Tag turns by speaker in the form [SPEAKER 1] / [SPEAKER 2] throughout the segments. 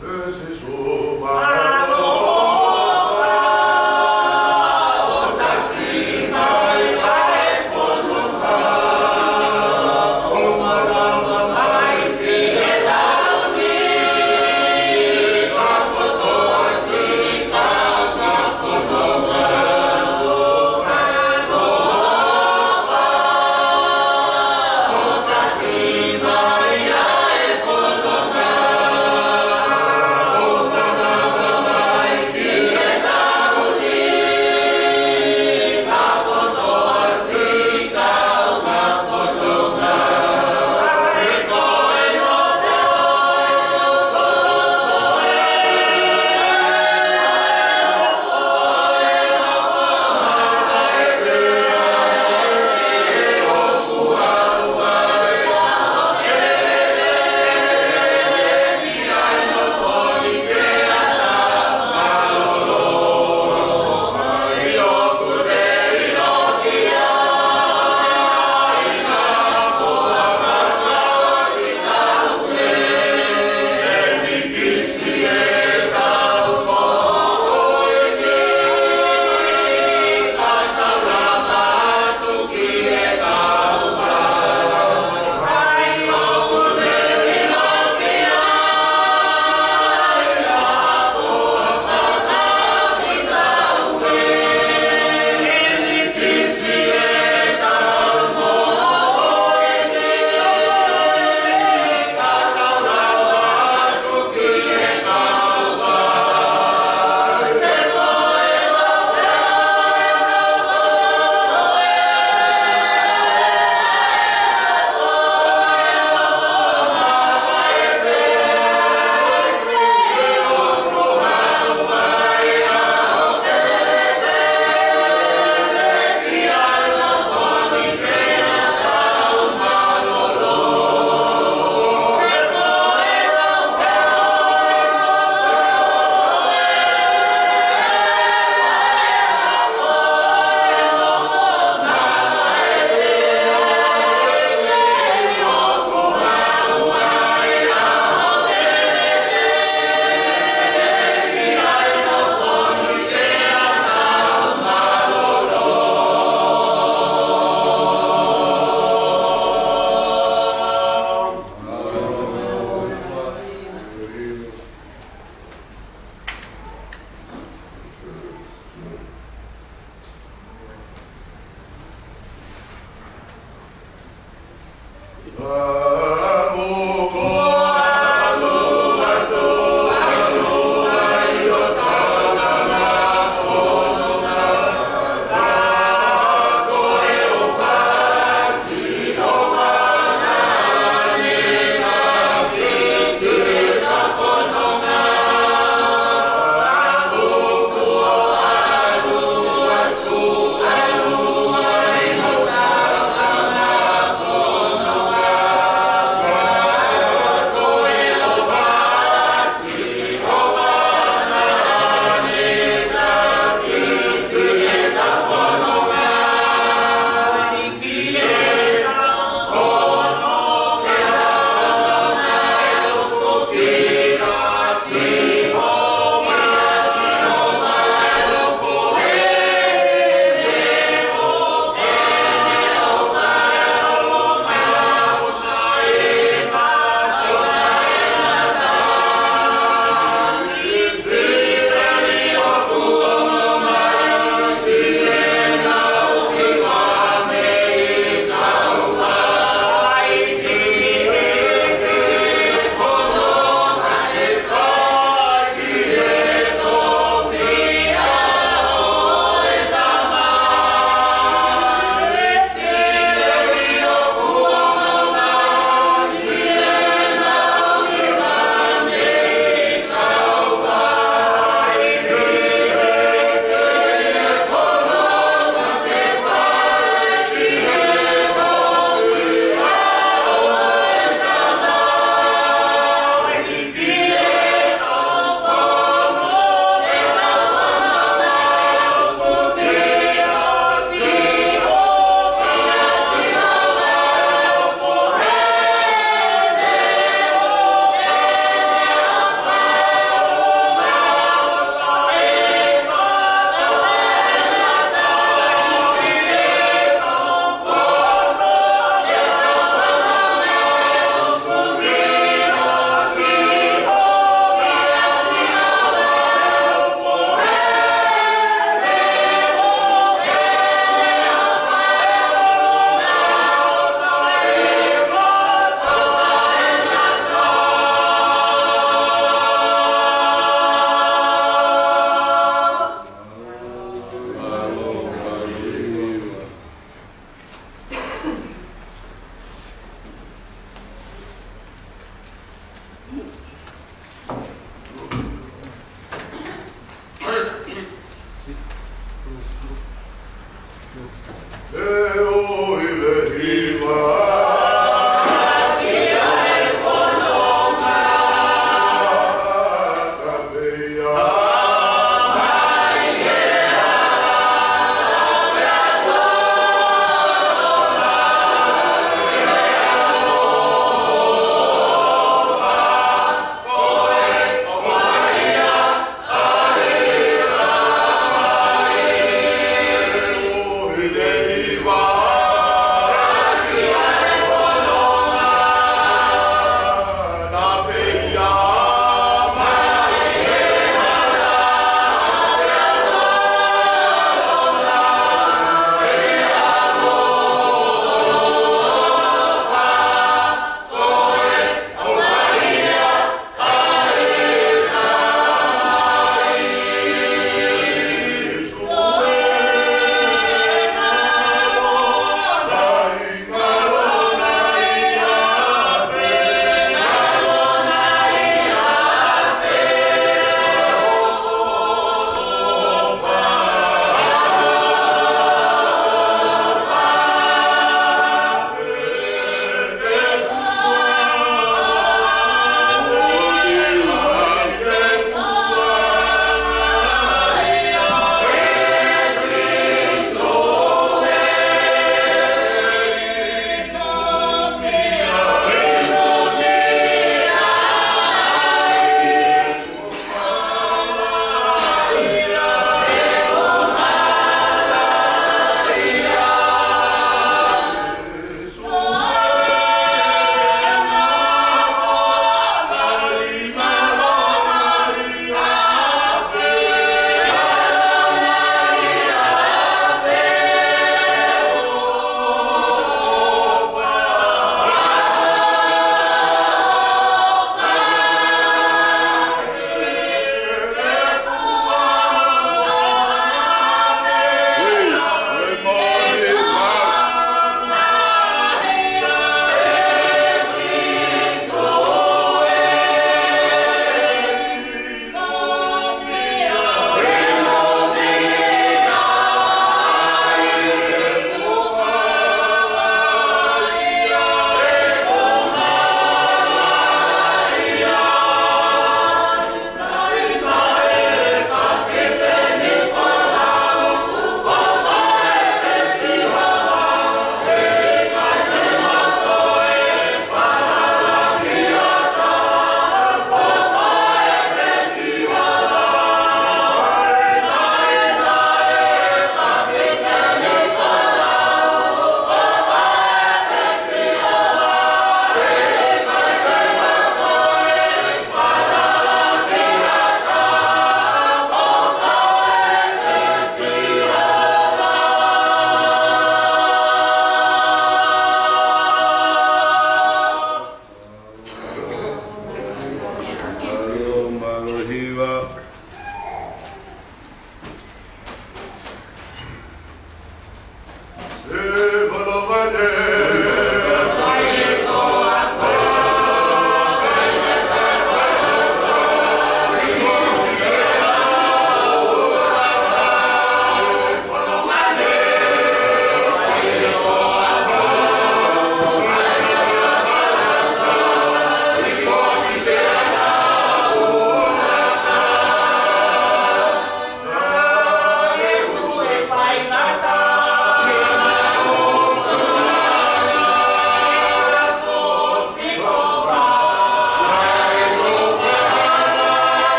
[SPEAKER 1] Amen.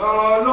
[SPEAKER 1] Yeah.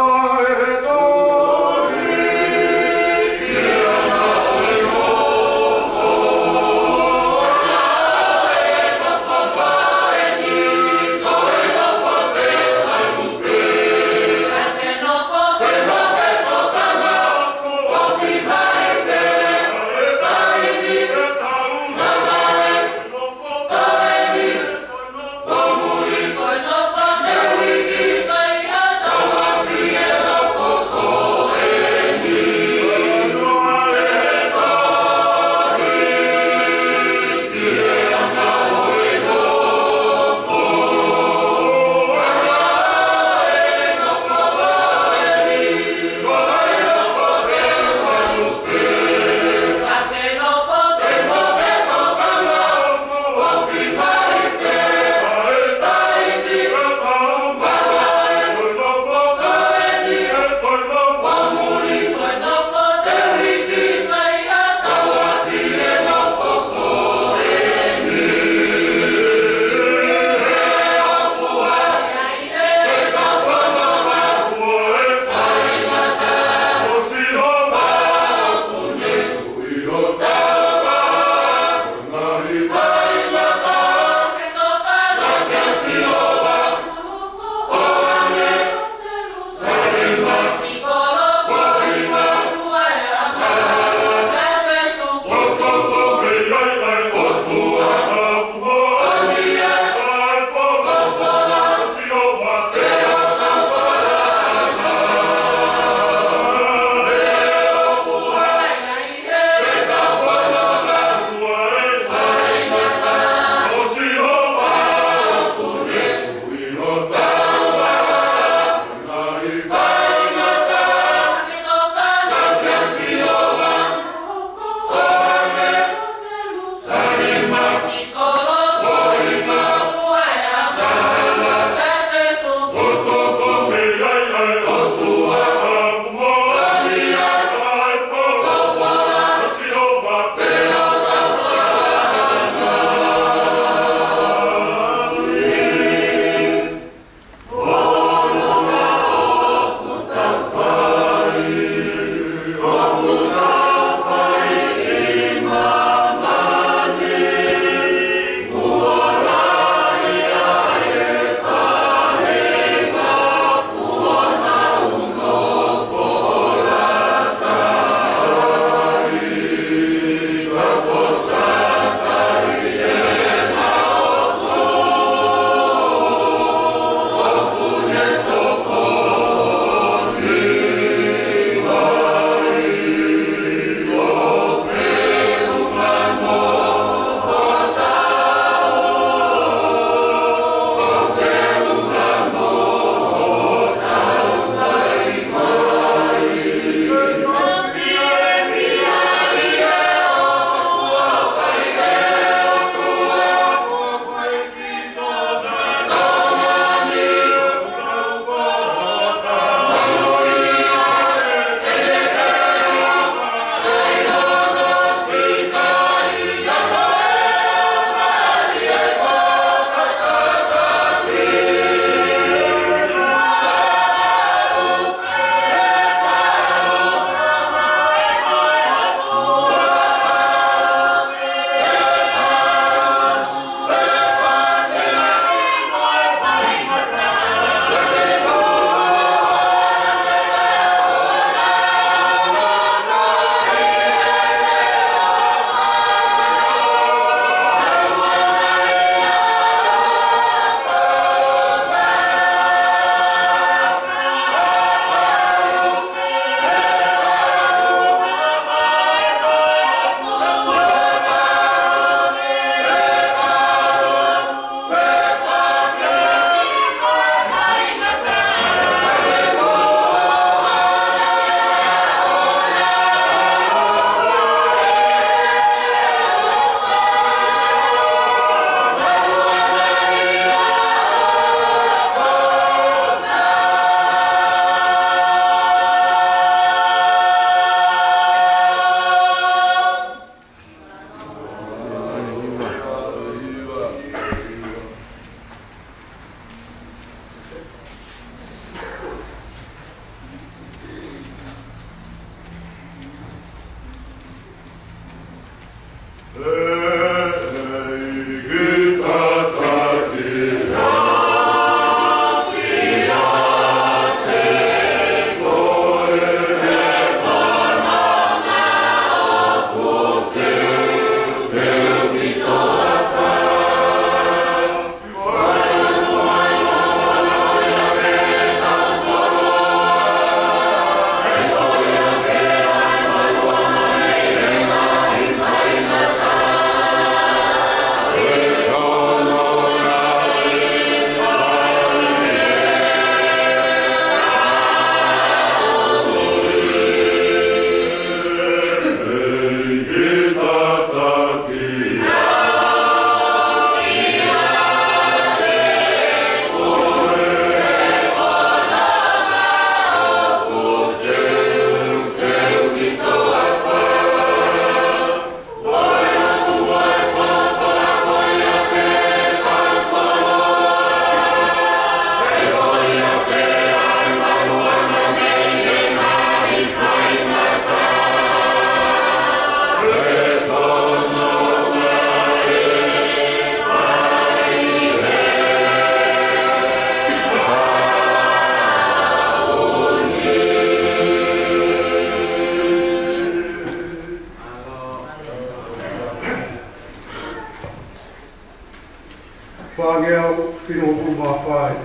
[SPEAKER 1] Whāngeau, Whinohu Mawhai,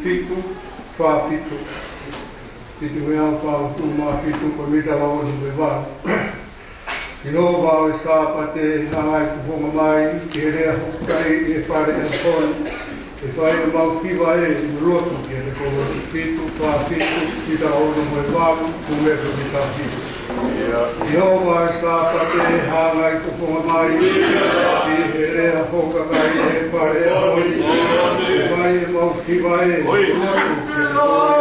[SPEAKER 1] Whitu, Whāwhitu, Whitu mea whāwhitu mā whitu pa mitala o ni wā. Ino wāwe sāpate nāngai kuhonga mai, ki he rea hukai e whare e hoi, e whai e mau kiwa e i rotu ki he kono whitu, whāwhitu, mitala o ni wā, kumeka mitala whitu. Ino wāwe sāpate nāngai kuhonga mai, ki he rea hukai e whare e hoi, e whai e mau kiwa e i rotu ki he kono.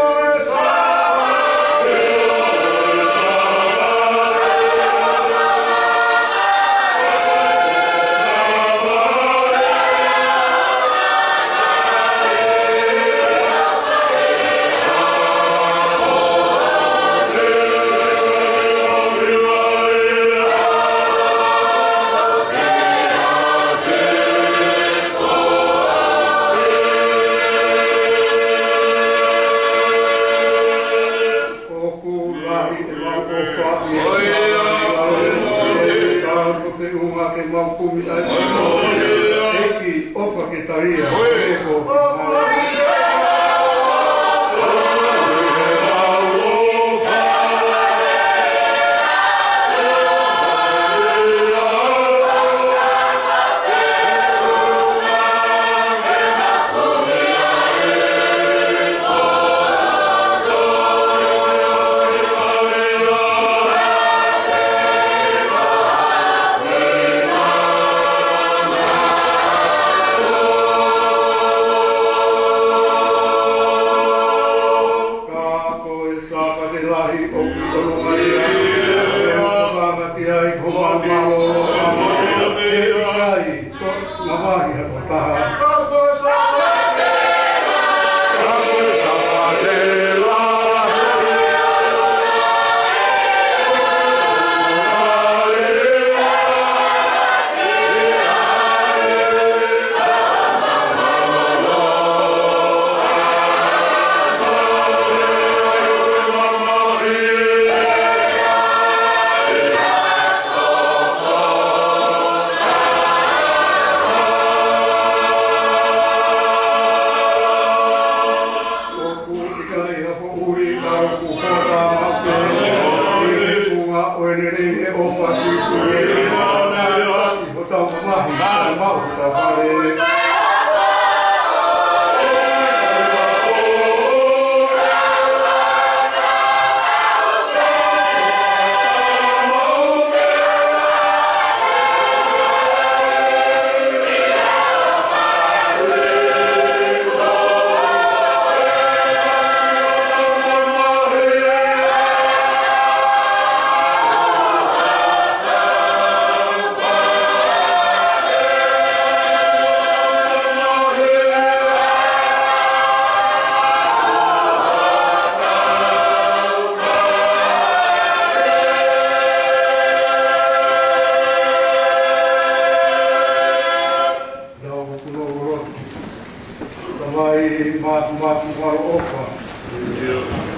[SPEAKER 1] mātumaro opa.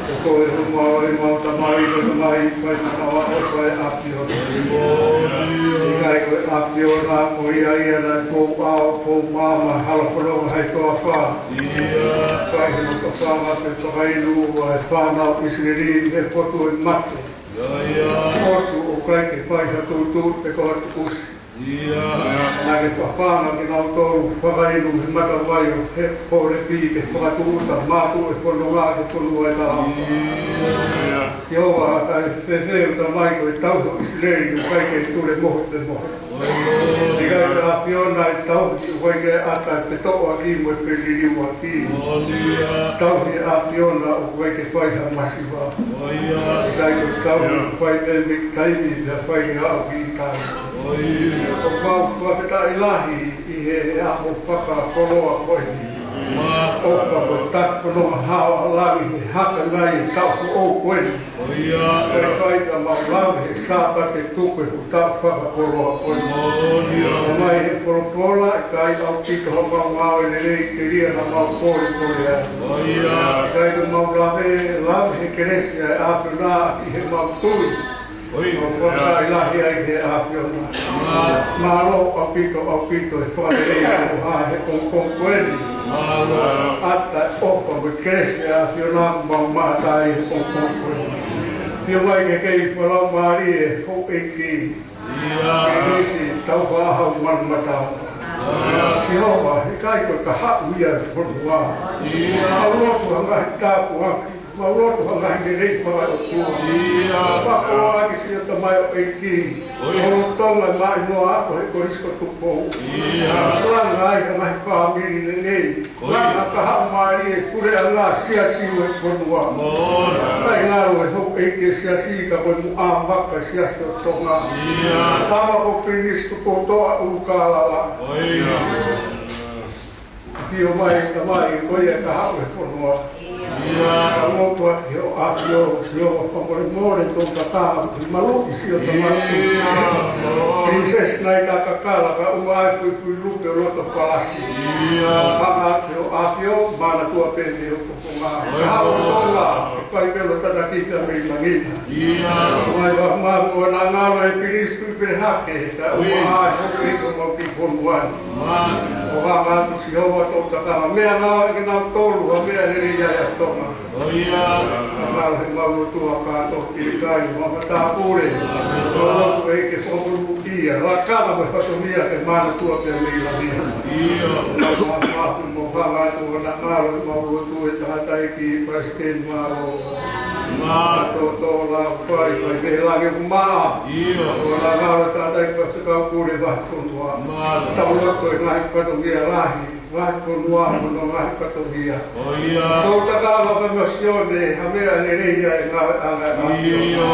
[SPEAKER 1] O koe rumao e mauta mai whai manawa opa e apio. I kai koe apio nā ko ia na kou ao, kou māma, halaporonga hei toa whā. Kai he maka whāma te whakailu a e whānau Israeli he potu e matu. Potu o kai ke whai hatutu te koe te usi. Nā ke whawhāna ki nau tōru whakailu he mata vai o he pōre pi ke whakatuuta mātu e whanonga ke whanua e taha. Ki owa kai whewheu ta mai koe tauho Israeli o kai ke ture moho te moho. Ni kai te apiona e tauho ki wai ke ata e te toa ki mo e wheniriu a ki. Tauho ki apiona o wai ke whaiha masiwa. Ni kai koe tauho whai te mi taimi te whai ki hao ki kai. O pau whakata i lahi i he aho whaka koroa koe. O whaka tako no hawa lawi he haka nai e tauho o koe. Kai whai ka mau lawi he sāpa te tupe hu tau whaka koroa koe. O mai he poropola e kai au tito ho mau ngāo e rei te ria na mau kore kore a. Kai ka mau lawi he keresia e āpio nā i he mau tui. O whaka i lahi ai he āpiona. Mālo apito e whakarei o hae o konkoeni. Ata opa me kresi āpiona mau mātai o konkoeni. Pio mai ke kei whalau maari e ho eki. Ke nisi tau whahau manumatau. Si hoa, he kai koe ka hapu ia e whanua. Aurotu hangahi tāpu haki. Maurotu hangahi rei whai o tua. Whako aki si o tamai o eki. Oro tonga mai noa ako he korisko tupo. Langa ai hangahi whamiri nei. Langa ka hau maari e kure a ngā siasiu e whanua. Kai ngaro e hok eki siasi ka koe mu āmaka siasi o tonga. Tama ko whinistu ko toa ukalala. Pio mai tamai koe e ka hau e whanua. Ka motua ki o apio, si o whakore mōre tō kataha, ki maluki si o tamaki. Princess nai ka kakala, ka umai kui lupe o loto palasi. Whaka ki o apio, mana tua pende o kukunga. Ka hau tonga, kai pelo tatakita me mangina. Mai wa maru o na ngalo e Kristu i perehake, ka umai hoke iko mau ki ponuani. O whaka si hoa tō kataha, mea ngāo e ki nau tolu, a mea nere iaia tonga. Ngāo he mauru tua kātou ki kai, whakata pūre. O lotu e ke whakuru kia, rakana me whatomia ke mana tua pe mea mea. Mātu mo whangatu o na ngāo e mauru tua e tahata e ki President Maro. Tō la whai, mai me lange maa. O na ngāo e tahata e whakakau pūre whakonua. Tau lotu e ngahi whatomia lahi. Ngahi konua no ngahi whatomia. Tō takāwa whamasione, hamea ne reia e ngā anga apio.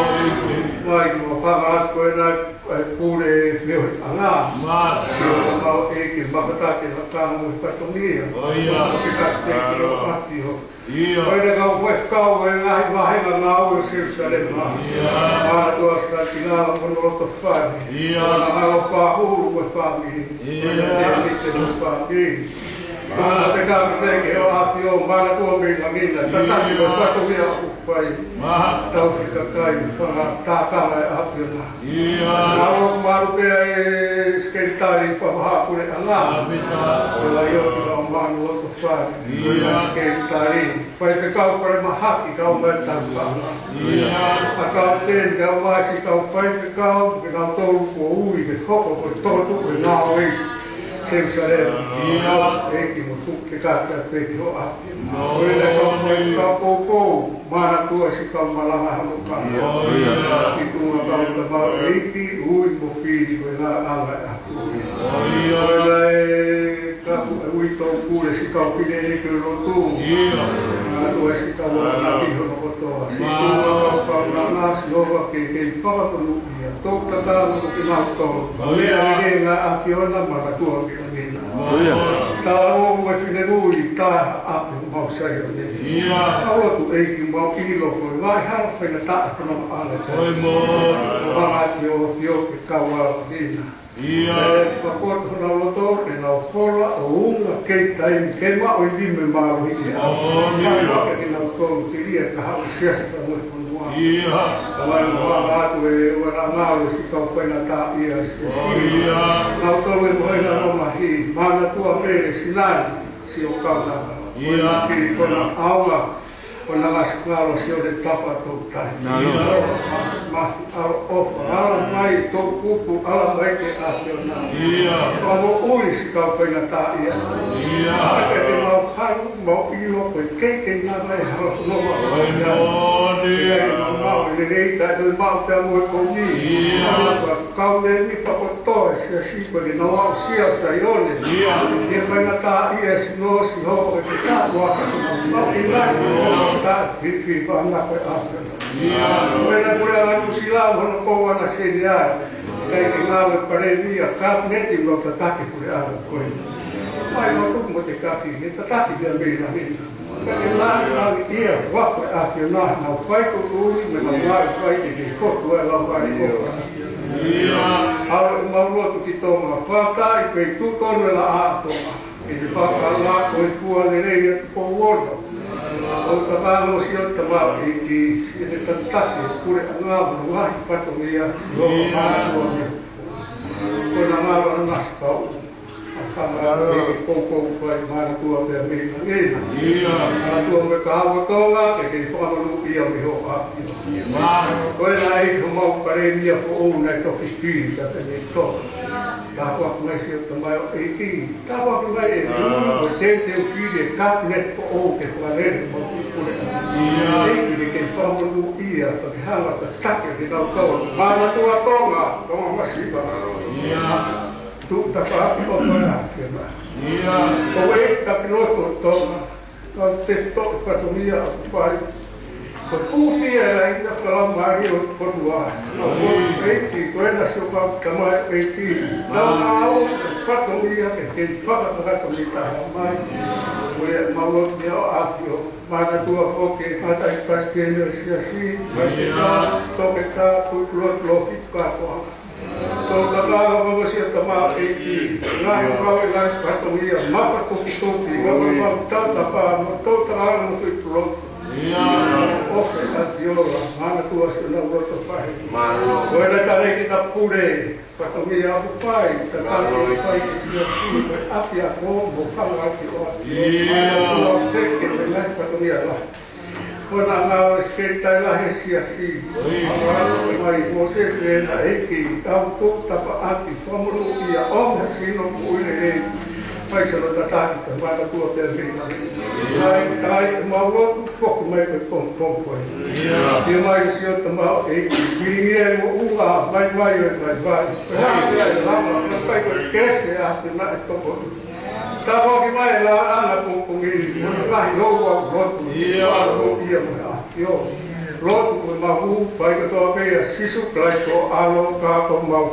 [SPEAKER 1] Mai mo whanga atko e nai pūre meo anga. Si o mau eke makatake na kāmu e whatomia. O ke kakateke o apio. Oina kau whekau e ngahi mahenga ngā ue Jerusalema. Mana tua sa ki ngāla monoloto whai. Mana ngāla whahuru e whami. Oina te amite no whami. Mana te kakateke o apio, mana tua me langina. Tataki o whatomia o whai. Tau ki kakai, whanga tākanga e apio na. Ngā roku maru pia e skeritari whamahapure anga. Ola ioki o manu o whai. Oina skeritari. Pai te kau pare mahaki kau mai tāpana. A kau ten kau maisi kau pai te kau, ke nau tōru ko ui, ke hoko ko tōtu ko ngā ois. Jerusalem, ngā eki mo tuk te kāta peki ho api. Oina kau mai kau pōpou, mana tua si kau malanga hamo kanga. Ki tunga kau ta mau eki, ui mo whiri ko ngā anga e api. Oina e kapu e ui tau kure si kau whine eki o rotu. Ngā tua si kau ana iho no kotoa. Si tunga kau kau ngā ngāsi hova ke whakatonu ia. Tōk tatāmu ko ki nau tō. Mea ake ngā api ona mana tua ki. Tā o mo e whine rui, tā api. mau sai o ne. Aula tu e ki mau ki lo ko vai ha fa na ta ko no ala. Oi mo. Wa tio ke kawa dina. Pa ko na lo to ke na fola o una ke tai ke ma o di me ma o ki. Ke na so ki ria ka ha sia sa mo ko no. Kamai wa tu e wa na o si ka fa na ta ia. Na to e mo na no ma hi. Mana tua pere sinai si o kauta. Ia kiri kona aula kona laskalo si o de tapa tau tai. Mahi alo ofa. Ala mai tau kupu, ala mai ke asio na. Kua mo ui si kau whaina tā ia. Ake te mau karu, mau ilo koe keike nga mai haro nova. Ia i mau le rei tai tui mau te amue kouni. Ala kua kau le ni pakotoe si a sipa ni na wau sia sa ione. Ia whaina tā ia si no si ho e te tā waka. Mau i lasi o tā whiwhi whanga koe asio. Wena kura anu silau hono koua na sene ai. Kei ke ngawe pare mia kap neti mo tataki kure anu koe. Mai no tuku mo te kapi, he tataki kia mei na hina. Kake nāi nāi ia wako e ahio nāi, nau whaiko tūri me nau nāi whaiti ki whotu e lau whai koka. Awe maurua tu ki tōma, whātai koe tūtonu e la ātonga. Ki te whakala koe fua le rei e po wono. O ka wālo si o ta mau i ki si te tataki kure a ngāwa wahi patomia lo mātua me. Kona ngāwa na nasi pau. A whamara e koukou whai mātua me a mea ngena. Mātua me ka hawa tonga e ke whamanu ia me ho a. Koe na e ka mau pare mia po o nei toki whiri ka te me toka. Ka whaku mai si o ta mai o e ki. Ka whaku mai e tūru o te whiri e ka net po o ke whanere mo ki kure a. Eiki ke whamanu ia ka ke hanga ka take ke tau kaua. Mātua tonga, tonga masipa. Tutta kapi o toia ke mai. O e ka piloto tonga. Ka te toki patomia o whai. Ko tūwhi e la ina whalau mahi o whatua. Nau whalu eiki, koe na sopa kamai eiki. Nau au, whatomia ke te whakatakato taha mai. Koe maulot mea o awhio. Mana tua whoke, mata i pastene o siasi. Mate tā, toke tā, putlot lofi kātoa. So ka tāga wawasi a tamā eiki. Nāi o kau e lai whatomia, mapa toki toki. Ngā mau tata pā, ma tōta ara mo tui pulotu. Ofe ati ora, mana tua si na roto whai. Koe na ka reiki ta pure, whatomia apu whai, ta tāna i whai ki sia si, koe api a kō, mo whanga ati oa. Mana tua teke, me nai whatomia la. Koe na ngā o skeitai la he sia si. Amarano e mai Moses le na eiki, tau tō tapa ati, whamuru ia omha sino muine rei. Mai sa rata tāki ka mana tua te rina. Tai e maulotu whoku mai koe pom koe. Tia mai si o ta mau eiki, kiringi e mo unga, mai e mai. Koe haki ai lama, ka kai koe kese a te na e toko. Ta hoki mai la ana pungini, mona kahi rogu au rotu, wāra ho ia mo a tio. Rotu koe mahu, whai ka toa pēia sisu klaiko alo ka ko mau.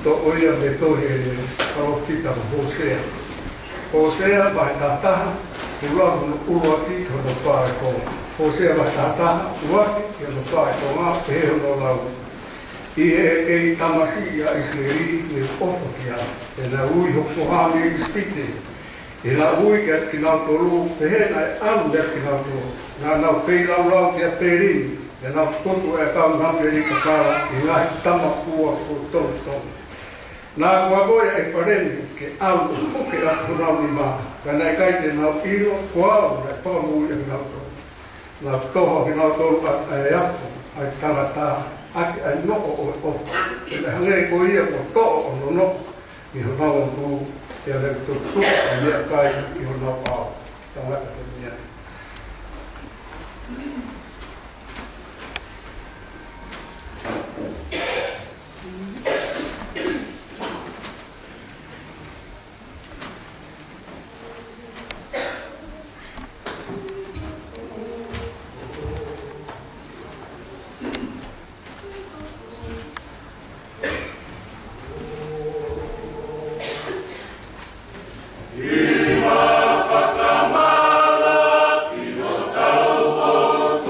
[SPEAKER 1] to oia me tohe karo kita Hosea. Hosea vai tataha, ulamu uruaki hono whae ko. Hosea vai tataha, uruaki hono whae ko ngā pehe hono lau. I e tamasi a Israeli me ofa kia, e na ui hoko hane i spite. E na ui kia ki nau toru, pehe na e anu kia ki nau toru. Nā nau whei lau kia perini, e nau skotu e kau nhampe ni kakara, i ngā tama kua ko tonu tonu. Nā kua goia e pareni ke au puke a kurau ni mā. Ka nei kai te nau iro, kua au nei whakamui e nau tō. Nā toha ki nau tō a e apu, ai tangata, ake ai noko o e ofa. E le hangei ko ia ko tō o no noko, i ho nau o tū, e a rei tō tū, a mea kai i ho nau pāo. Tangata te mea.
[SPEAKER 2] Iwa whakamala, iwa tau o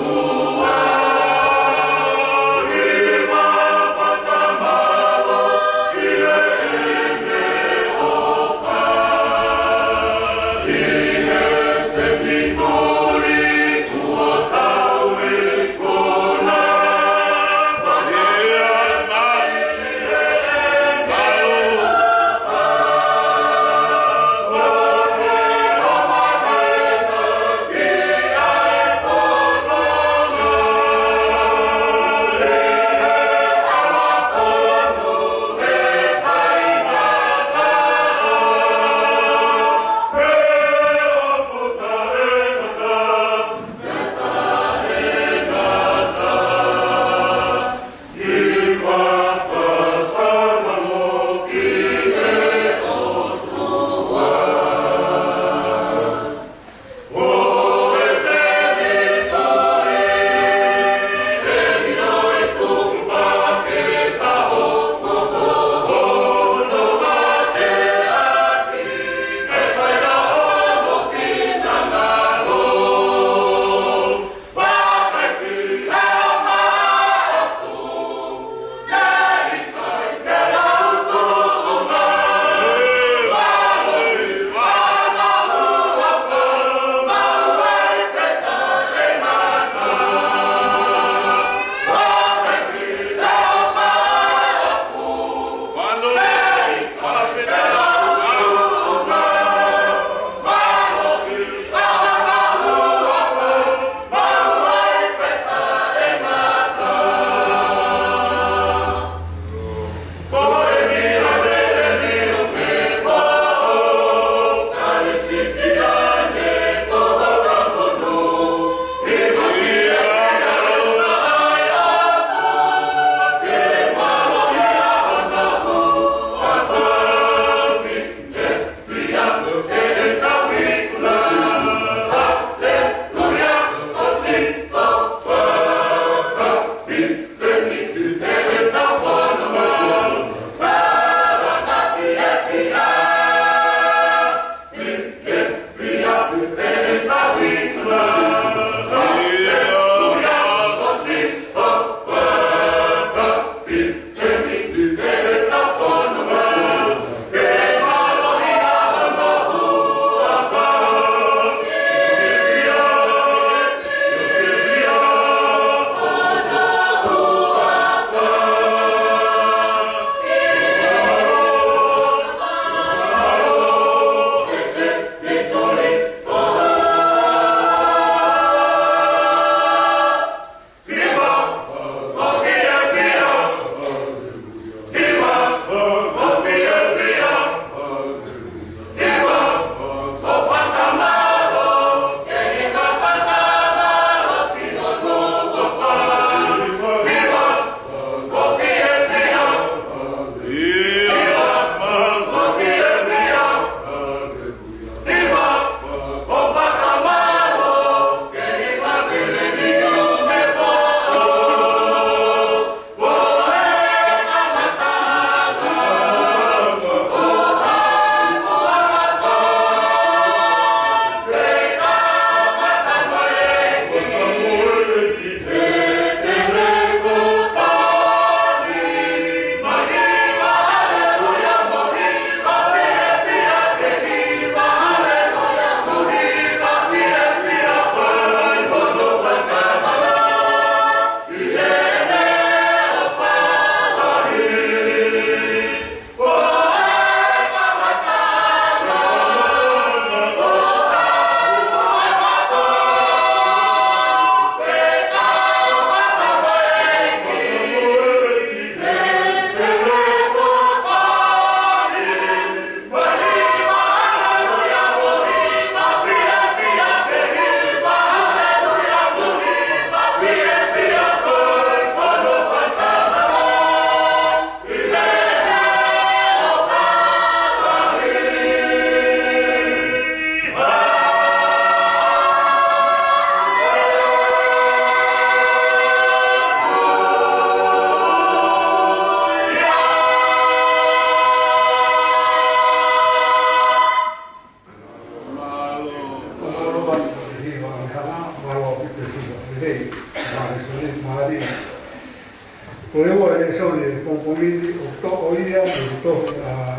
[SPEAKER 1] le sole komkomini o to o ia o to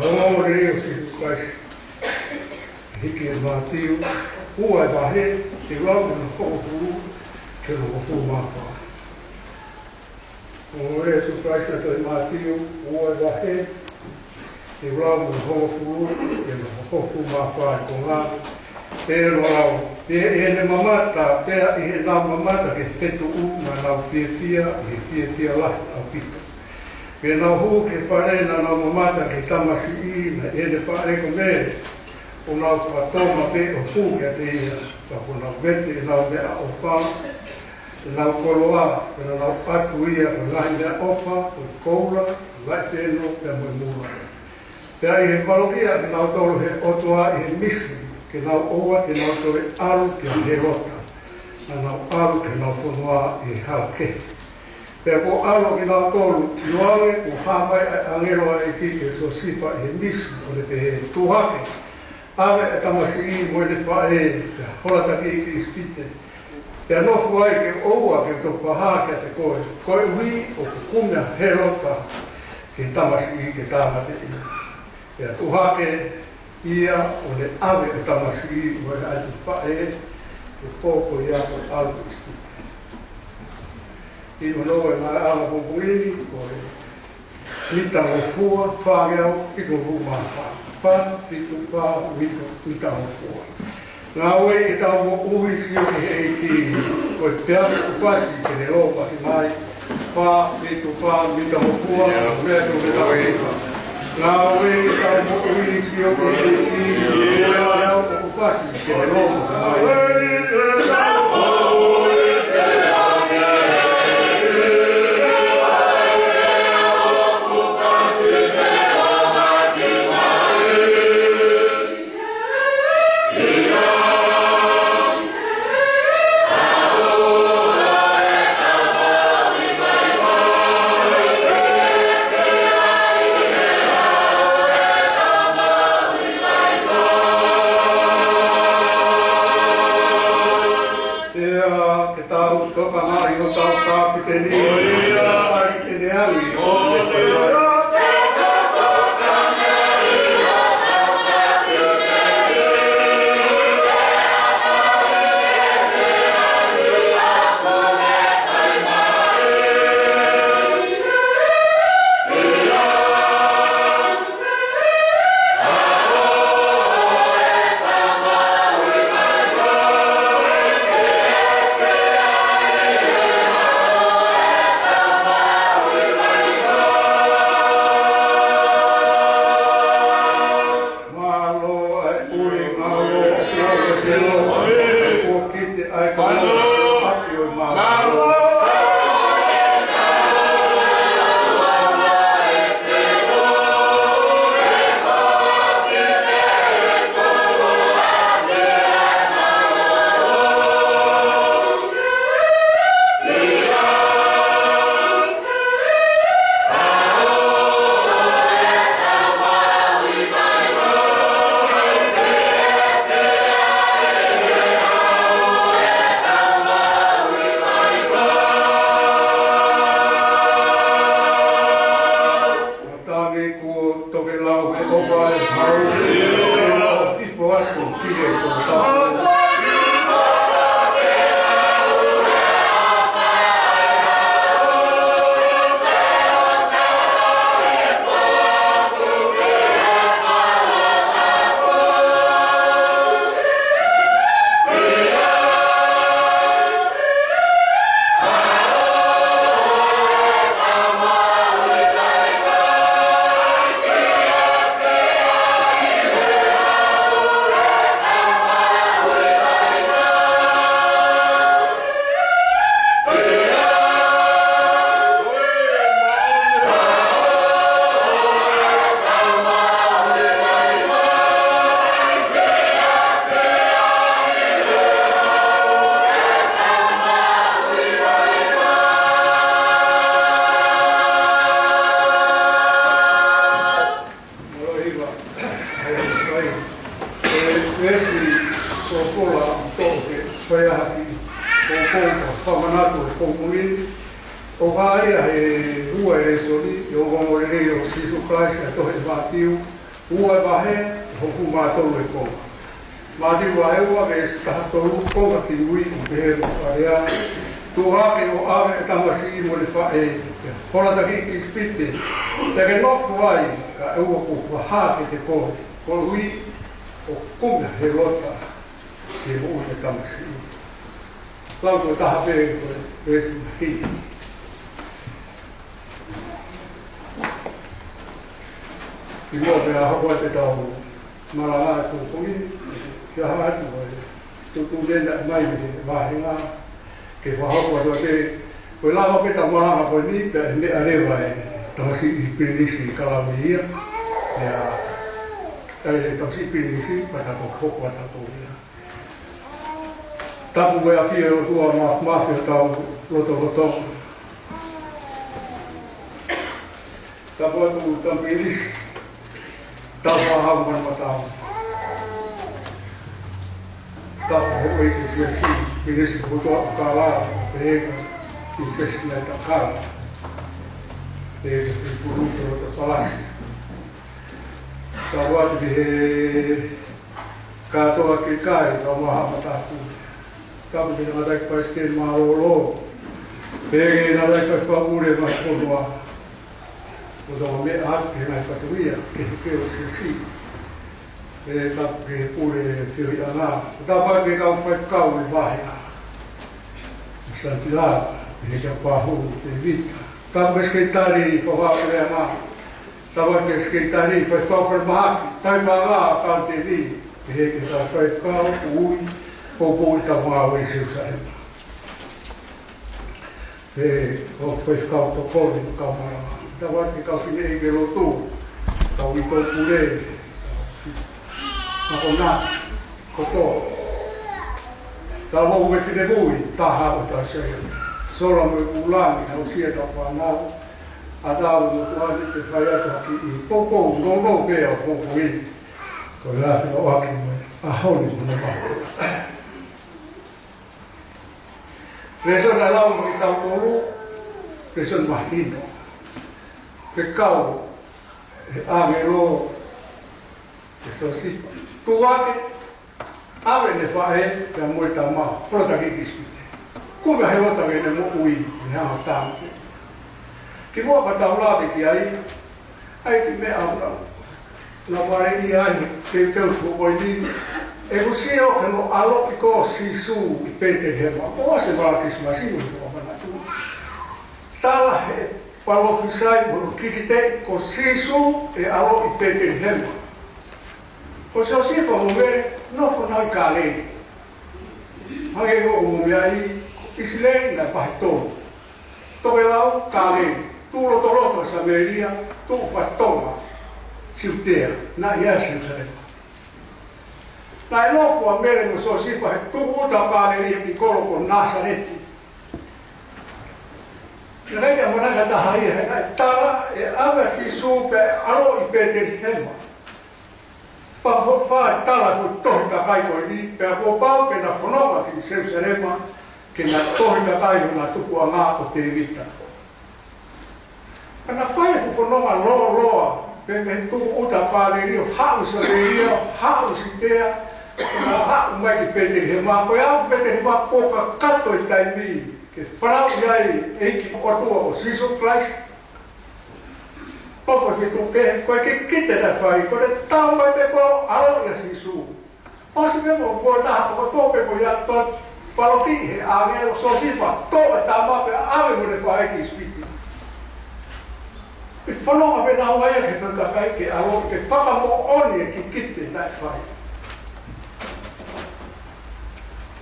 [SPEAKER 1] o reo si kai hiki e matiu ua e wahe te rau na whakafuru ke no fu mapa o reo si kai sa to e matiu ua e wahe te rau na whakafuru ke no whakafu mapa ko ngā e rau e ne mamata pea i he nā mamata ke tetu u na nau whietia i he whietia lahi au pita. Ke nau hu ke whare na nau mamata ke tamasi i na e ne whare ko me o nau whatoma pe o fu ke te ia. Ka ko nau vete i nau mea o wha, e nau koloa, e nau atu ia o ngahi mea opa, o koura, lai tēno, pea moi mua. Pea i he walokia ke nau tolu he otoa i he misi, ke nau oa, ke nau tore aru, ke he rota. Na nau aru, ke nau whanua i hake. Pea ko aru ke nau tolu, noawe, o hawai angeroa e ki ke so sipa i he misi, o le pe he tuhake. Awe e tamasi i mo le whae, pea horata ki i ki ispite. Pea nofu ai ke oa, ke to whaha ke te koe. Koe ui, o kukumea he rota, ke tamasi i ke tāmate i. Pea tuhake, ia o le awe e tamasi i o le atu whae e pōko ia o alu ispite. I manoa e ngā ala pōpuini o le mita o fua, whāgeau, pito fu māwha. Wha, pito, wha, mita o fua. Ngā ue e tau mo uhi sio ki he ki o e pēa o whasi ke le ropa ki mai. Wha, pito, wha, mita o fua, mea tō me tau e ka. Ngā ue e tau mo uhi sio ki he ki o e o whasi ke le ropa ki mai. o vaia e ua e soli o gomo le o sisu Christ e tohe vatiu ua e vahe hofu mātou e konga. Māti wa e ua me stahatou konga ki ui o peheru area tu hake o ave e tamasi i mo le whae hola taki ki spite te ke nofu ai ka e ua ku wahake te kohe ko ui o kunga he rota ke mo ui e tamasi i. Lau to taha pere koe pesi na hii. I mua pe a hapua te tau maranga e kukui, kia hatu e tutu lena mai me wahinga, ke whahapua toa te, koe lava pe tau maranga koe ni, pe me arewa e tahasi i pirinisi kalamihia, ea tai e tahasi i pirinisi, pa tako hokua tako ia. Tapu me a fia o tua mafia tau loto. Tapu atu tampirisi, tau pahau man matau. Tau hoi ki siasi, pinisi kutua kala, peheka, ki siasi nai ta kala. Peheka ki puruto rota palasi. Tau atu ki he katoa ki kai, tau maha mataku. Tau ki nga taik paisken maa lo. Peheke nga taik paispa ure maa konua. O tō me atu ki ngai patuia, ke keo si. E tapu ke pure whio i ana. O tā pai ke kau pai kau i wahea. I Santilaa, he kia pāhuru te vita. Tapu ke skeitari i whawāpere ana. Tapu ke skeitari i whaispāpere mahaki. Tai mā ngā kāu te vi. He ke tā pai kau, ui, popo i tā māu i siusaima. He o whaiskau to kore i kau marama. Tawa ki kau ki nei ke roto, kau i tō pure, mako nā, koto. Tawa uwe whine mui, tā hao tā seia. Sola me ulani, hau sia tā whanau, a tāu no tuani te whai atu haki i popo, no pēa o popo i. Ko rāwhi o aki mai, a honi mo mahu. Resona lau mo i tau kolu, resona mahino. Pe kau, e angelo, e sosipa. Tuake, ave ne whae, te amoe tā maha, prota ki kispite. Kume he rota vene mo ui, ne hama tāmte. Ki mua pa tau lawe ki ai ki me au na ware i ai, ke teu fukoi ni, e kusio ke no alo ki ko sisu i pete hema, o se wala kisma sinu o manatu. Tala he, palo fisai mo kikite ko sisu e alo i pete hema. Ko se o sifa mo mere, no fo nai ka lei. Hange ko mo me ai, isilei na pahitonu. Toke lau ka lei, tu loto sa meria, tu fatoma, siutea, na ia siutarema. Na e loko a mere mo so sifa he tu uta ka lei ki kolo ko Nasareti. Na rei a monanga taha ia, na tala e ava sisu pe alo i pete hema. Wha tala ko tohi ka kai koe ni, pe a ko pau pe na whanonga ki Jerusalema, ke na tohi ka kai o na tuku a ngā o te vita. Ka na whae ku whanonga loa, pe me tuku uta pāre rio, hau sa te rio, hau si tea, na hau mai ki pete hema, koe au pete hema poka kato i tai mi, ke whanau iai eiki kotua o Jesus Christ, Pofo ki tuke, koe ki kite na whai, koe tau mai pe ko alo ia sisu. Osi me mo koe taha ko tope ko ia tot paloki he angelo so sifa, to e tama pe ave mo le whai ki spiti. Pe whanonga pe na waia ke tuka kai ke alo, ke whakamo oni e ki kite na whai.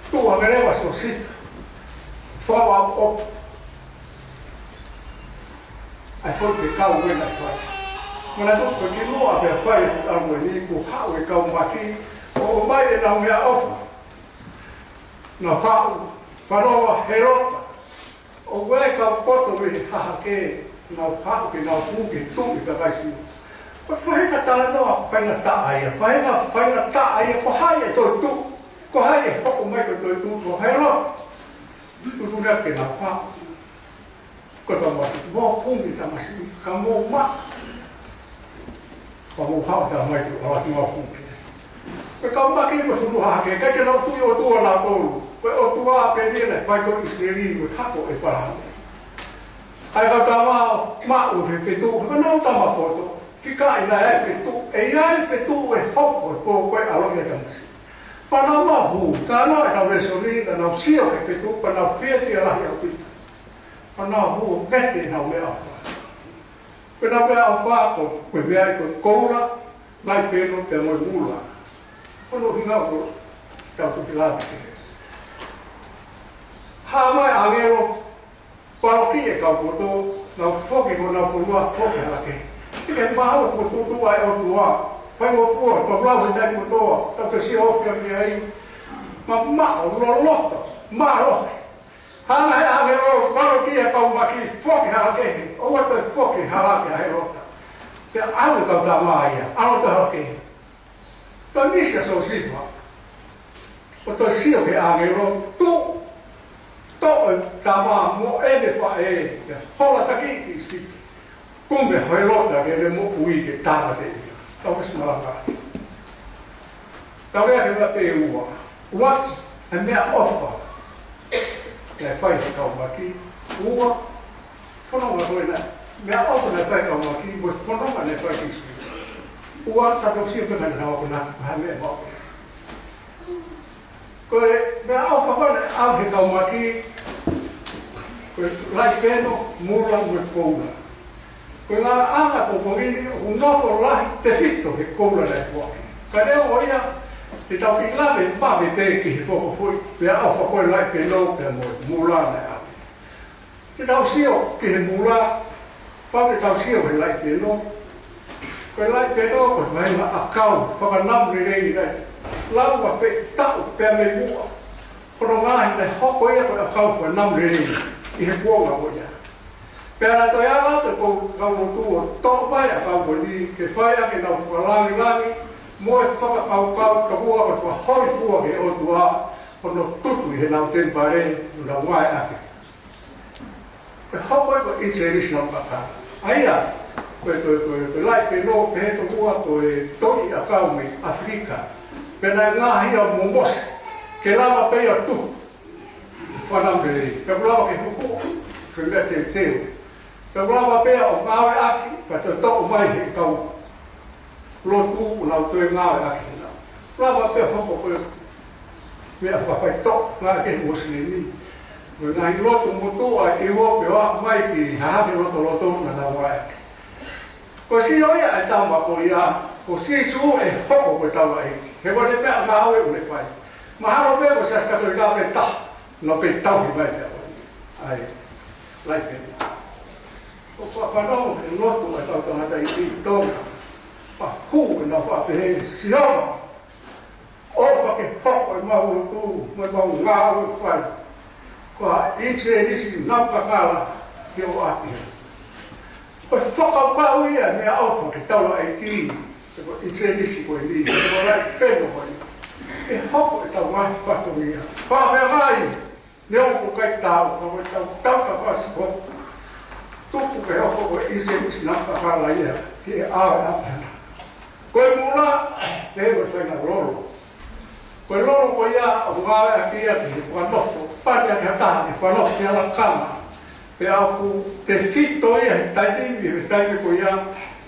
[SPEAKER 1] Tua me rewa so sifa, whawa op. Ai foi que kau wena whai. Mana tuku ki noa pe whai algo ni ku hau e kau maki, o mai e nau mea ofa. Na whau, whanoa herota, o wei kau poto me haha ke, nau whau ke nau puki tuki ka kaisi. Ko whahinga tala noa whainga taa ia, whainga taa ia, ko hai e toi tu, ko hai e hoko mai ko toi tu, ko herota. Tutu nea ke nau whau. kota mati mo pungi tamasi kamo ma kamo hauta mai tu ala tu pungi pe kamo ma ki mo sulu ha ke ka ke no tu o tu na ko pe o tu a pe ni le pai ko israeli mo hako e para ai ka ta ma u fe tu ko no ta ma foto fica ina e fe tu e ia fe tu e hoko ko ko alo ia tamasi pana ma hu ta no e ka resoni na sio ke fe tu pana fieti ala ia pi pana hu vete na me afa pena me afa ko ko vea ko koura mai pelo te mo mula kono hinga ko ta tu pilata ha mai agero paroki e ka poto na foki ko na fulua foki ala ke ke ma ho ko tu ai o tua pai mo fu ko bla ho dai ko to ta ke si ofia mi ai ma lo lo ma lo hana he ave o waro ki e pau maki foki hala kehi o wato e foki hala ke ahe rota te alu kau ta maa ia alo te hala kehi to nisha so sifa o to sio ke ave o to e ta maa mo ene fa e hola takiti ski kumbe hoi rota ke le mo ui ke tama te ia tau kesi malaka tau ea ke te ua what e mea ofa le fai kau maki ua fononga hoina mea ofa le fai kau maki mo fononga le fai kisi ua sa tau sio kena na o na ha me mo ko mea ofa hoina au he kau maki ko lai peno mula mo koula ko nga anga ko korini un novo lai te fitto he koula le fuaki ka leo ia te tau ki lave pawe peki he koko fui pea ofa koe lai pe no pe mo mula na a te tau sio ki he mula pawe tau sio he lai pe no koe lai pe no koe vaima a kau whakanamri rei rei laua pe tau pea me mua kono ngahi ne hoko ia koe a kau whakanamri rei i he kuonga moia pea na toi ala te kou kau no tuo tō pai a kau ni ke whai ake nau whalangi langi mo e whakapau ka hua o wha hoi fua ke o tua ono tutu i he nau tempare una wai ake. Pe hoko e ko inse risi nau kata. Aia, koe lai pe no pe heto hua koe toi a kaumi Afrika. Pe nai ngahi o momos ke lava pe a tu. Whanamrei. Pe lava ke huku. Ke mea te teo. Pe lava pe o ngawe aki. Pa te tau mai he kau. Lotu na toi ngawe aki na. Lava pe hoko koe mea whawhai tok ngā ke muslimi. Koe ngahi lotu motua i wo pe wa mai ki hahake loto na na wai. Ko si oia e tama ko ia, ko si su e hoko koe tawa e. He wane mea mahawe ule whai. Maharo pe ko saska toi ngā pe ta, no pe tau hi mai te wani. Ai, lai pe. Ko whanau e lotu e tau tangata i tonga. Pa hu e na whapehe si hama. Ofa ke hoko e mahu tu, me mahu ngā ue whai. Ko inse e nisi nampa kala ke o ati. Ko whakapau ia mea ofa ke taula e ki. Ko inse e nisi koe ni, ko rai peno koe. E hoko e tau mai whatu ia. Whawhea mai, ne oko kai tau, ko e tau tauka pasi ko. Tupu ke hoko koe inse e nisi nampa kala ia, ke e awe apana. Koe mula, te hewa whainga roro. Koe loro ko ia o ngawe a kia ki whanofo, pari a ki hataha ki whanofo ki ala kama. Pe au te fito ia he taitivi, he taitivi ko ia,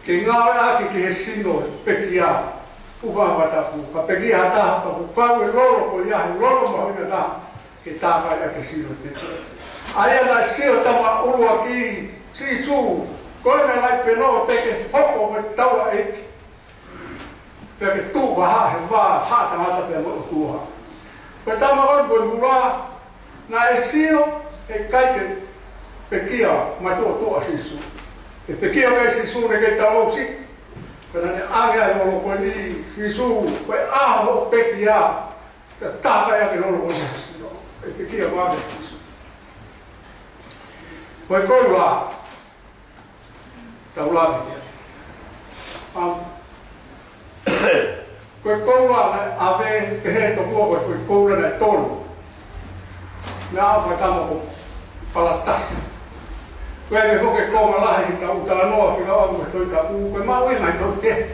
[SPEAKER 1] ke ngawe a ki he sino peki a, uwa watapu, ka peki hataha, ka pupau e loro ko ia, he loro mahuina na, ke tākai a ki sino peki. Aia na sio tama urua ki, si su, koe na lai peno peke hoko me taua eki. Peke tu waha he wā hata pe mo tuha. Pe tama oi koe mura na e sio e kaike pe kia mai toa sisu. E pe kia me sisu ne kei tau si. Pe nane ange ai lolo koe ni sisu koe aho pe kia. Pe taka ea ke lolo koe ni sisu. E pe kia wāne sisu. Koe koe wā. Tau labi kia. Koe koula a ve te he to kuokos koe koula ne tolu. Me au kai kamo ko palatasi. Pwede hoke koma lahi ta utala noa fika omu toi ta uke ma ui mai toi te.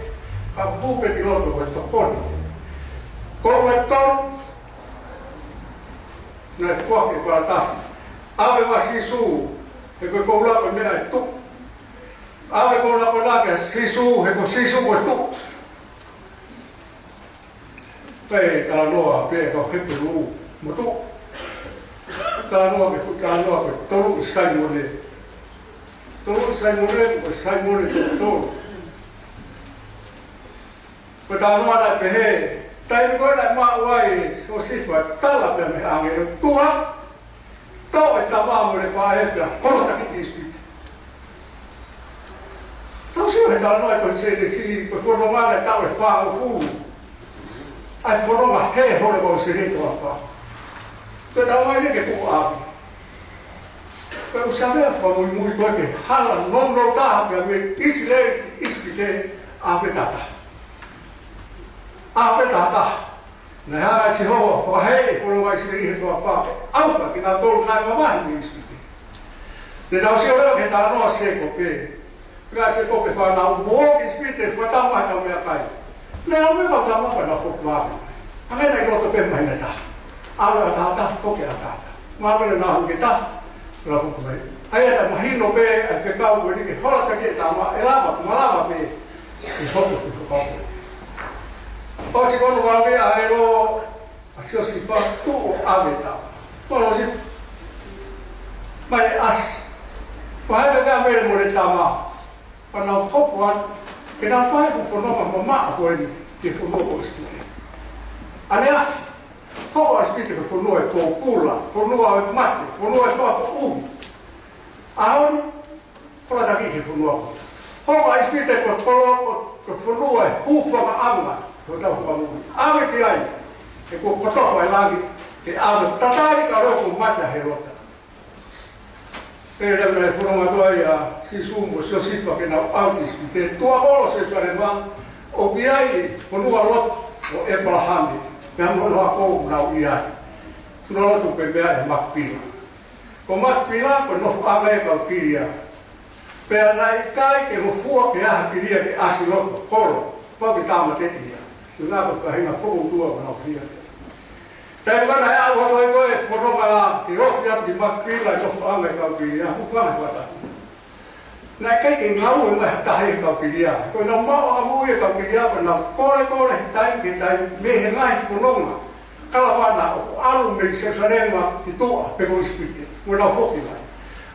[SPEAKER 1] Ka pupe piloto ko to koni. Koe ton na koke kwa tasi. Ave ma sisu e koe koula ko mena e tu. Ave koula ko lake sisu he ko sisu ko tu. Pe kala noa pe ko hepe lu mo tu. Kala noa ke tolu sai mo ne. Tolu sai mo ne tolu. Ko ta noa na pe he. Tai ko na ma wai so sifa tala pe me ange tua. To e ta ma mo le fa e pra. Kono ta ki isti. To si e ta noa ko se de si ko for no ma ta e fa o fu. Ai for no he ho le ko se ni to fa. Ko ta mai ne ke ko a. Ko sa me fa muy ko ke hala no ta pe me Israel ispite a petata. A petata. Na hara si ho fa he for no se ni to fa. Au pa ki na tol na ma ni ispite. Se da si o ke ta no se ko pe. Grazie ko pe fa na o mo ispite fa ta ma ka me kai. Le o me va ta ma pa na fo va. A me na ko pe mai na ta. Ala ta ko ke ta. Ma me na ho ke ta. La fo mai. Ai ta mahino pe a se ka o ni ke hola ka ke ta ma elava ma lava pe. I foto ko ko. O si kono va be a ero a si fa tu aveta. Kono si mai as. Pa ha be mo le tama. Pa na hopo an ke na fa ko no ma ko ni ke fo no ko spite. Alea ko spite ko no e ko kula, ko no e mate, ko no e fa Aon, kola ta ki fo no. Ko spite ko no e hufa ma anga. Ko ta ko mo. Ave ki ai. E ko to ai lagi ke ave tatari ka ro ko mate herota. Era me fo no toia si sumo so si fa ke na autis te to agora se sare ma o biai ko no lot o Abraham. Pea mo loa kou na ui ai. Tunola tu pe mea e makpila. Ko makpila ko no ame e kau kiria. Pea nai kai ke mo fua ke aha kiria ke asi loto koro. Pau ke tama te ia. Tuna ko ka hinga foku tua ko na kia. Tai mana e au hoi koe poronga ki rofi atu ki makpila e no ame e kau kiria. Hufana kwa ta. Nai kai ke ngau e mai tahi e kau kiria. Ko na mao amu e kau kiria ko na kore tai ke tai mehe ngai fononga. Kala wana o alu me se sarenga ki toa pe ko ispite. Mo na foki mai.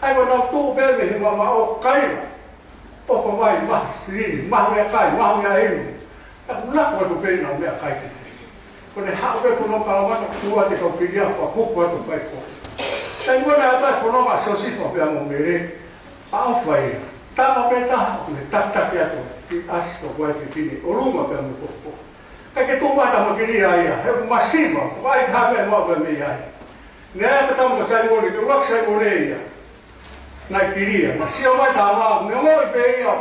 [SPEAKER 1] Ai ko na tu pe me ma ma o kaira. O ko mai ma siri ma me kai ma me ai. Na ko tu pe na me kai. Ko ne ha pe fononga kala wana tua te kau kiria ko ko tu pai ko. Tai mo na ta fononga so si fo pe mo mere. A fai. Tama peta, ne tak ya to. Ki asko ko e fini. O luma pe mo ko. Ka ke tu mata mo kiria ia. He masiva. Vai ha me mo pe me ia. Ne pe tamo sai mo ni, lok sai mo ia. Na kiria, ma si o mai ta ma, me mo pe ia.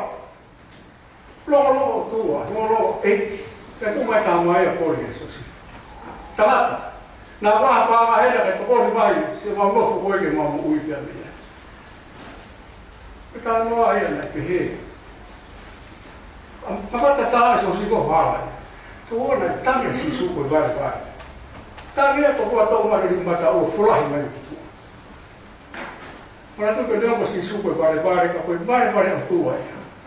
[SPEAKER 1] Lo tua, lo e. Ka tu mai ta ma ia por isso. Salata. Na va pa ele ke ko ni vai, se mo mo ko ke mo ui pe me. Ka no ai na ke he. Papata ta so si ko hala. To na tange si su ko vai vai. Tange ko ko to ma ri ma ta o fulahi mai. Ora tu que deu si su ko vai vai ka ko vai vai o tu ai.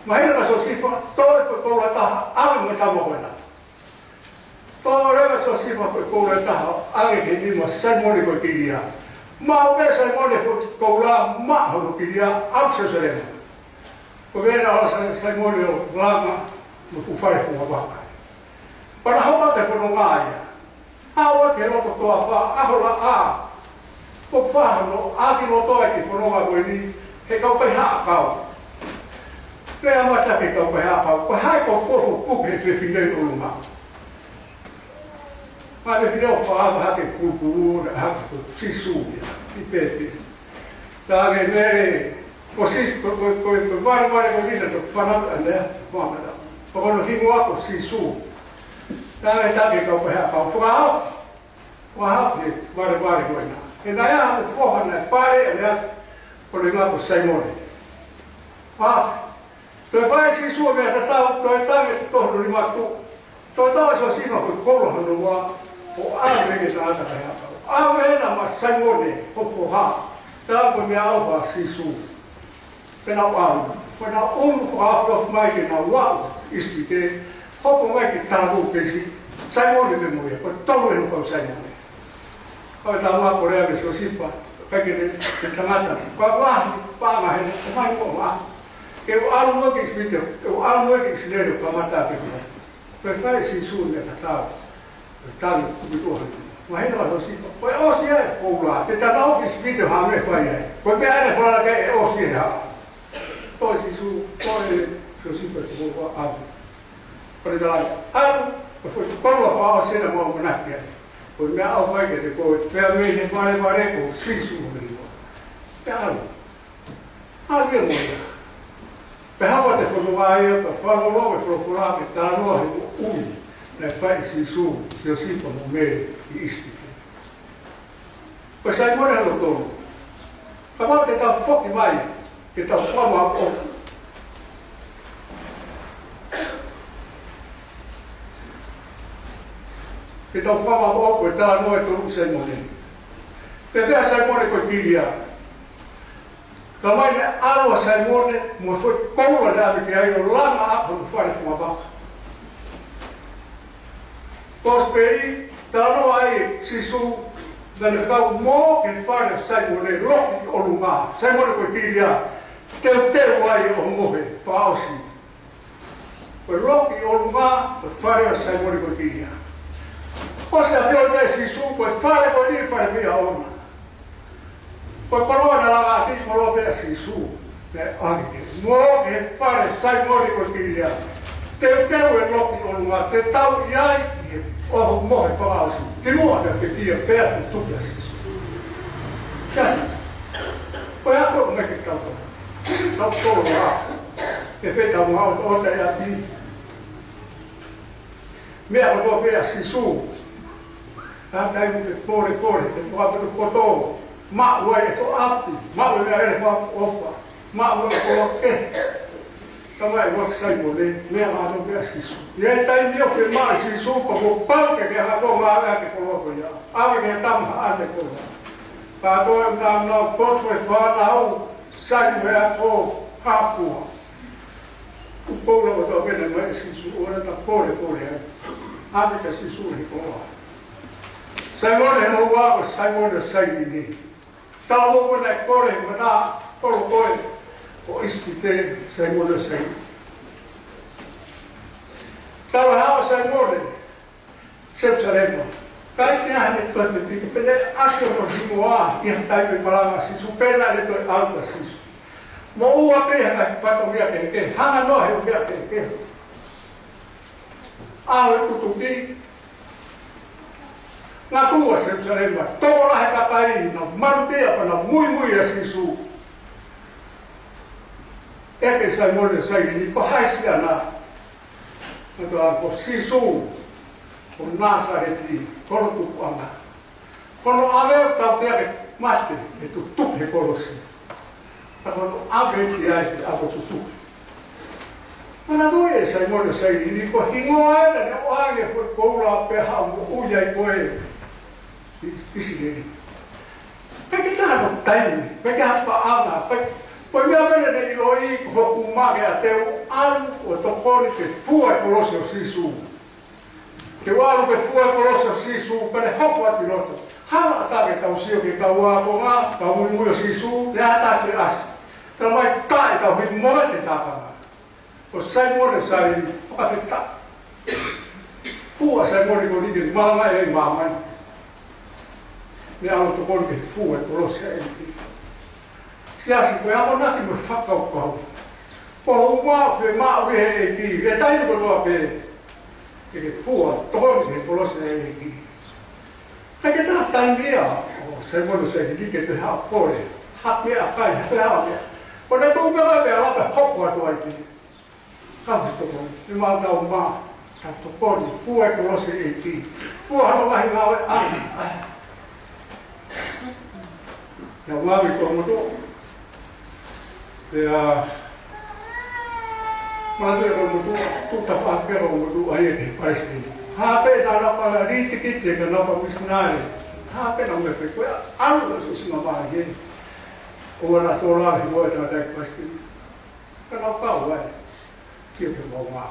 [SPEAKER 1] Ma era so si fa to ko la ta ave me ta mo buena. To era so si fa ko la ta ave ke ni mo sai mo ni ko kiria. Ma o sai mo ni ko la ma ho kiria au se se. Ko vera sai mo ni lama mo fu fare fu ma para hapa te fono mai. Awa ke roto to afa, ahola a. Ko fa no a ki no to e ki fono ma ko ni he ka pe ha ka. Le ama ta ke ka pe ha ka. Ko hai ko ku ke fe fine o luma. Ma le fine o fa ha ke ku ha ko si su. Ti peti. Ta ge nere ko si ko va ko ni to fa na ne. Fa na. Ko no hi mo ko si su. Täällä täytyy kaupa ihan kauppaa. Vahaappi vaari koina. Ja nää on fohan näin pari ja nää oli laatu sai moni. Toi vaisi Suomea, että toi tänne tohdon limattu. Toi taas on siinä, kun kouluhan vaan on äärikin aika tähän. Aivan enemmän samoin, koko haa. Tämä on meidän alfaa sisu. Tänä aamu. Voidaan onfaa, jos maikin on vaan ispitee. Hoppu maikin täällä rupeisi. Samoin me muja, kun toinen on samoin. Otetaan maappo reavis on sippa. Kaikille, että mättä. Vaan vahvi, paamahen, että vain on vahvi. Ei ole alun oikeiksi mitään. Ei ole alun oikeiksi ne, jotka mätää pitää. Toi väisiin suunnilta täällä. Täällä on tuohon. Mä hienoa on siitä. Voi oos jää koulaa. Tätä nautisi videohan me vai jäi. Voi me aina voi olla käy oos jää. Toisi suu, toinen. Se on siitä, että voi vaan avu. Oli tällainen. Aina. Voi kolua vaan oos siinä mua mun näkkiä. Voi me au vaikeita koe. Vielä meihin vaan rekuu. Siisuuhin. Ja alu. Alu ilmoja. Me havaita kun vaan ei ole. Vaan on loove kun raakit. Täällä on nuohi ui. Näin väisiin suun, se on siitä mun meille iskittiin. Kun sai monella tullut. Mä valtetaan fokin vai, että on varmaan ollut. Että on varmaan ollut, että täällä on noin tullut semmoinen. Tätä sai monen kuin kirjaa. Tämä vain alua sai monen, mutta voi koulua nää, mikä ei ole lama appunut vaihtumaan vaikka. Koska täällä on ai sisu, tänne kau muukin paljon semmoinen lohki ollut maa. Semmoinen kuin kirjaa, teu ai on muhe, pausi. Kun lohki ollut maa, on paljon semmoinen kuin kirjaa. Osa teolle sisu, kun paljon voi niin paljon vielä olla. Kun korona lavaa, niin kun lopeta sisu, ne ankin. Muukin paljon semmoinen kuin kirjaa. Teu ei lohki ollut maa, te tau jäi. Oh, moi palausi. Te nuohdatte tiedä päätön tukiasissa. Käsi. Voi jatkoa mekin kautta. Kautta kolmaa. Ja vetä mun auto ota ja tii. Minä on tuo peräsi suu. Hän täytyy puoli, että vaan voitu kotoa. Mä voi, että on appi. Mä voi vielä edes vaan offaa. Mä voi olla tämä ei voi sanoa, niin meillä on vielä sisu. Ja ei jokin maa sisu, kun palkekehän komaa lääkekologojaa. Alkeen tamha antekolla. Vaan toivotaan no potvoit vaan nau säilyä tuo kappua. Kun koulua tuo venämään sisu, odotetaan puoli. Antekä sisuihin kovaa. Sai monen on vaavassa, sai monen säilyä niin. Tää on vuonna kore, kun tää on koe. Kun iskitee semmoinen sen. Täällä on semmoinen. Sepsalemma. Kaikki hänet toivotettiin, että ne asioita on sinua ihan täytyy palaa sisu. Perään ne toi alta sisu. Mä uua pehmä, vaikka on vielä kehe. Hän on vielä kehe. Aalle kutukin. Mä tuua sepsalemma. Tuo lähetään päivinä. Mä oon tiepana muija sisu. Eke sai monen sai, niin pahaisiana. Mutta kun sisu on Nasaretiin kortukana. Kun on aveuttaa tiedä, mä ajattelin, että on tukhe kolossa. Ja kun on aveetti jäisi, avottu tukhe. Mä tuojen sai monen sai, niin kun hingoa aina, ne on aina, kun koulaa pehaa, ujai koe. Isideen. Kaikki tähän on tänne. Mekähän anna. Voi minä mennä ilo iikho, kun magea teu alku, että on kohdittu fuekolosio sisuun. Teu alku fuekolosio sisuun, mene hoppuat vinotto. Hala tarvitaan siokin kauaa, kun aapkaa mun mujo sisuun, lähtääkin asi. Täällä on vain taita, on hyvin moletti takana. Jos sai muodon sai, niin fakatetta. Fuua sai muodon, kun liikin, maailma ei maailman. Ne aloittu kohdittu fuekolosio entiin. Siasi, kun hän on näkymys fakkaukkaan. Pohon maa vielä ei kiinni. Ja täytyykö tuo peli? Eli fuo, toinen polossa ei kiinni. Eikä tahtaan vielä. Semmoinen se ei liiketty hän puolelle. Hat vielä kai, hän on vielä. Kun ne tuu vielä vielä läpi, hoppua tuotiin. Kansittu kun jumalta on maa. Tahto puolelle, fuo polossa ei kiinni. Fuohan on lähinnä aina. Ja maavikko on tuo. Ja Manuel mutu tutta fakero mutu ayete paisti. Hape na pala riti kiti ka na pa misnari. Hape na me pe algo sus na ba ye. O na tola hi wo ta ta paisti. Ka na pa wa. Ki pe mo ma.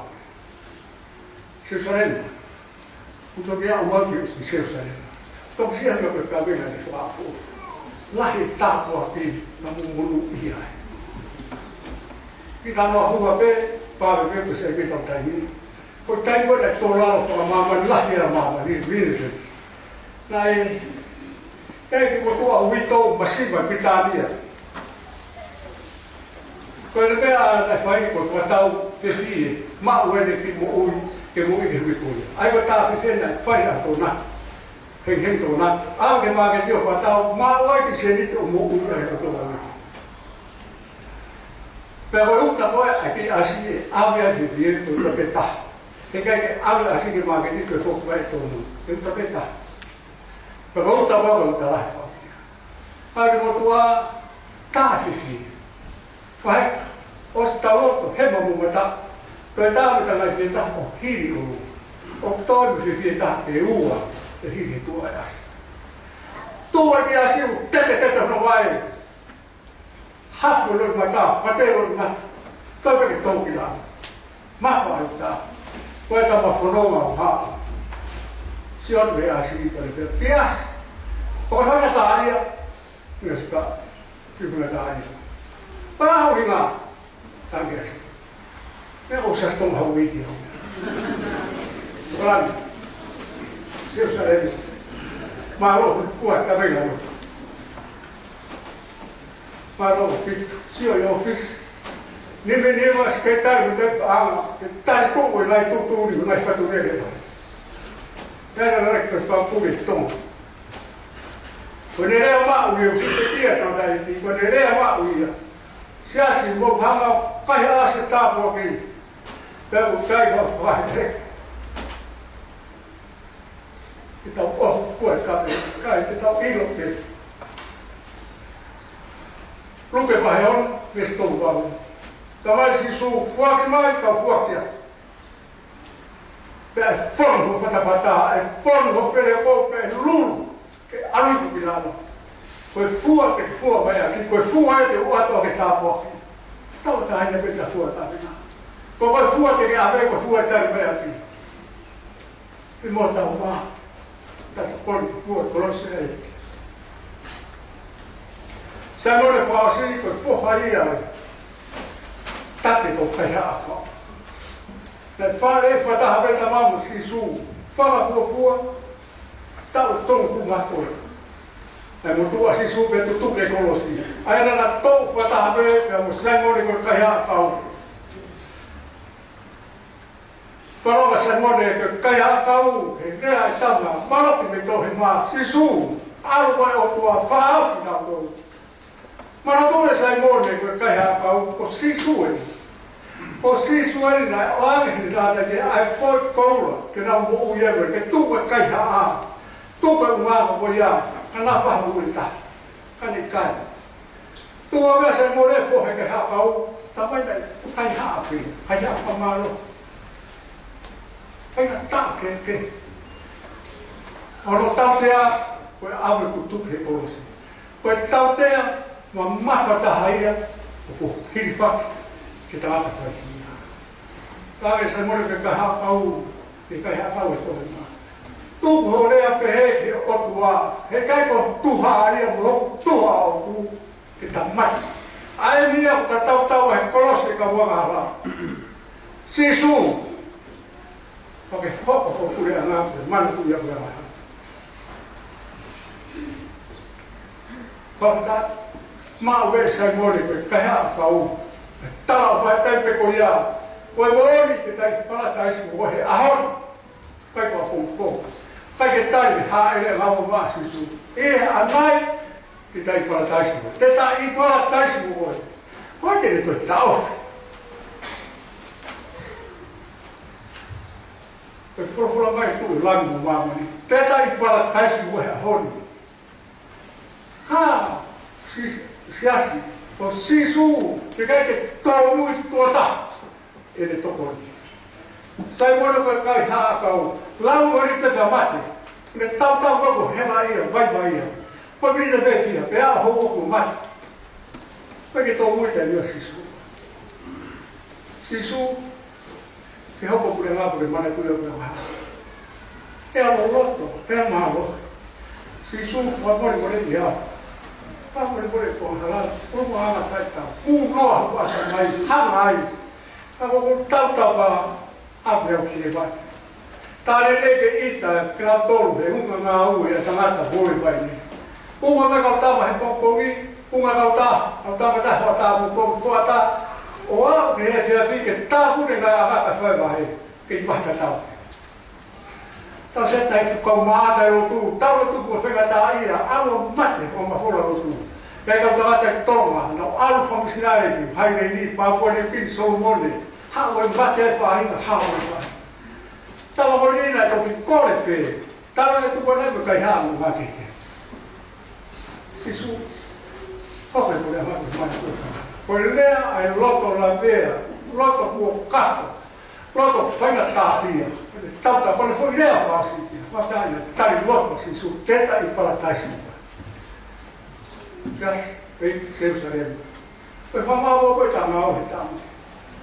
[SPEAKER 1] Se sorella. Puto via un po' di se sorella. To sia che per capire di sua fu. La hitta po qui na mulu ia. Kita no hua pe para ver se vi to tai. Ko tai ko da tola ko mama la hira mama ni virse. Nai e ko to a wito masiva pitania. Ko le pe a fai ko tau te fi ma o de ki mo ui ke mo i ri ko. Ai ko ta fi na fai a to na. Heng to na. A ke ma ke dio pa tau ma o ki se ni to mo ui ai to na. Pero una cosa aquí así había vivido en la peta. Que habla así que magnífico que fue todo en la peta. Pero otra cosa no te la hago. Para que tú a taxi. Fai ostaloto hema mumata. Pero tarvitaan näitä fieta on hiiliulu. On toimisi fieta EUa ja hiilituojas. Tuokin asia tätä no vai. Hafulun mata, patelun mata, toivokin toukilaa. Mahvaittaa. Koetapa fonoma haa. Se on vielä siitä, että pias. Onko hoidetaan alia? Myöskään kykyletään alia. Pauhinaa. Tankeasti. Me osas tuohon videoon. Olen. Siussa edessä. Mä haluan kuulla meillä on. Parou, se olhou, fiz. Nem menino, acho que está com o lá e tudo, mas para tudo ele. Era lá que eu estava com o tom. Quando ele é uma uia, você tinha também, quando ele é uma uia, se assim, vou falar, vai lá, você está por aqui. Pega o cai e vai, né? Então, ó, coisa, cai, então, indo, lukepa he on, mistä on paljon. Tavallisesti suu fuakin maikka fuakia. Pää fonho fatapataa, fonho pele kopeen lul, ke alipilano. Koi fuake fuomaja, koi fuaite uatoke taapoki. Tauta aina pitää fuotavina. Koi fuake ke aveko fuetarmeakin. Imota on maa. Tässä fuot kolossa ei. Sanoin vaan siitä, että foha iälle. Tätti kohta jääkää. Näet vaan ei vaan tähän vetä mammuksi suu. Fala fuo. Tää on tonku mahtoja. Näin mun tuosi suu vettu tukekolosia. Aina touhua tähän vetä, mutta sanoin kohta jääkää. Parolla sanoin, että jääkää. Nää ei tämä. Malopimme tohin maa. Sisuu. Alue on tuo faapinautoon. Mä no tulee sai muodon, kun kaihapa on sisueni. On sisueni näin aangehditaan, että ei voi koulua, kena on muu jävä, että tuupe kaihaa. Tuupe on maailma voi jää, kannaa vahvuutta. Kanni kai. Tuo on se muodon pohja kaihapa on, tämä ei kaihaapi, kaihapa maalo. Aina taakkeekke. On tautea, kun aamu kun tukhe kolosi. Kun tautea, mä mahvata haia, kun hilfak, kita apa kaikki. Kaavissa monille kahapau, niin kahapau toimimaan. Tuho leape he otua, he käykö tuhaa ja tuhaa on kita mat. Ai niin, että tau he kolosika vuokalla. Sisu. Okei, hoppo kuulee naapuri, manku ja vuokalla. Kohta maa vessa ei muodikko, kahapau. Talo vai tempeko jää. Voi voitti tai palataisi voi ahon. Kaikki on puhuttu. Kaikki tarvitse haa edellä on vaasisuus. Eihän näin. Tätä ei palataisi voi. Tätä ei palataisi voi. Oikein kuin tämä on. Jos fulla mai tuli langumaan, niin tätä ei palataisi voi ahon. Haa. Siis siasi. On sisuu. Ja kaikki tuo tuota. ele tocou. Sai mora com a cai ha kau. Lá o orita da mate. Ne tau go hela ia, vai ia. Pabri da betia, pe a ho ko mate. Porque tô muito ali assisto. Sisu que ho ko pure nga pure mana ku yo ha. É o loto, é malo. Sisu fa mori dia. Fa mori ko hala, ko hala tai ta. Ku no ha sa mai, ha mai. Ako tau ba abre o que vai. Tare que ita que la torre uma u e tangata boi vai. Uma me cautava he pokogi, uma cautava ta ko ata. O a que se fica ta pune ga aga fa vai. Que vai ta. Ta se ta ko ma da ro tu, ta ro tu ko fe ga ta ira, alo mate ko ma fora ro tu. Pe cautava ta toma, no alo funcionare di, hai ni pa ko ne pin so mone. How we bate fa ina how we. Tava morina to bi kore pe. Tava ne tu kone be kai ha mu mate. Sisu. Hope por ha ku ma ku. Por lea ai loto la vea, loto ku kato. Loto fanga ta pia. Tauta por foi lea pa si. Pa ta tai loto sisu teta I para taisi. Just wait save sarem. Pe fa ma bo ko ta ma o ta.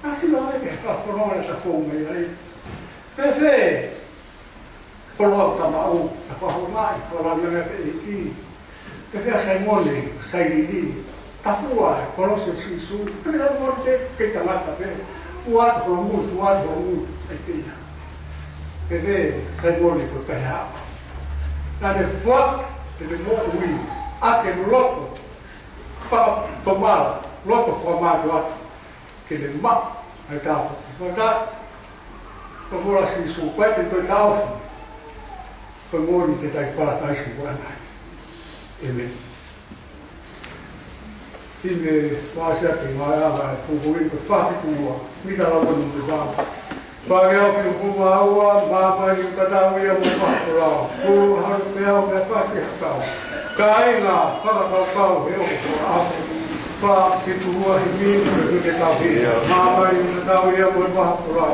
[SPEAKER 1] Assim não é que está formando essa fome aí. Pefe, coloca mal, a formar, falar na minha aqui. Pefe sai mole, sai lili, tá fora, coloca o sisu, pelo amor de que tá lá também. Fuado, vamos, aqui. Pefe, sai mole por terra. Na de foto, ele morre ruim. Aquele loto, para tomar, loto formado que ele mata, então, eu vou assim, sou quatro, então, tal, foi morrer que está para trás que vai ele faz aqui, vai, foi muito fácil com me dá logo no lugar. Vai ao que eu vou ao vai e o cada ia vou lá, o harpel me faz tal, cai lá, fala tal, eu pa que tua mim que tá vendo mama e não ia por baixo por lá o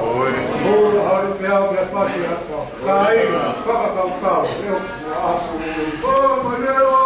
[SPEAKER 1] harpel me faz tal, cai fala eu o manero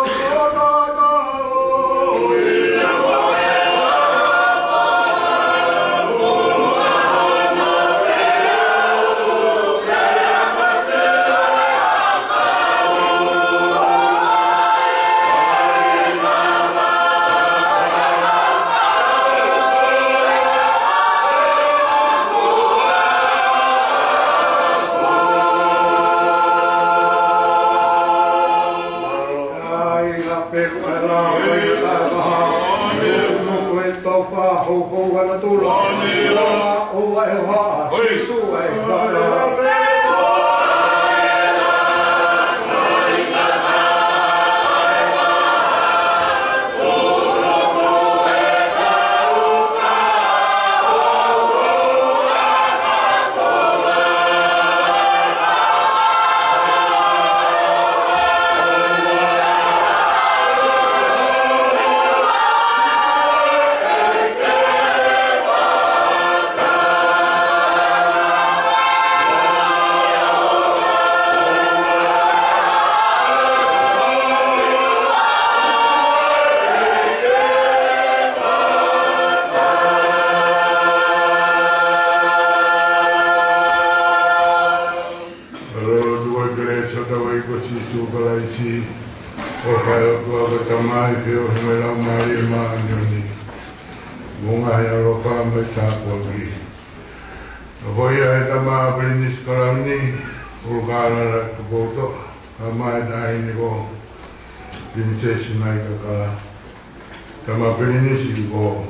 [SPEAKER 1] Tama pelini si ko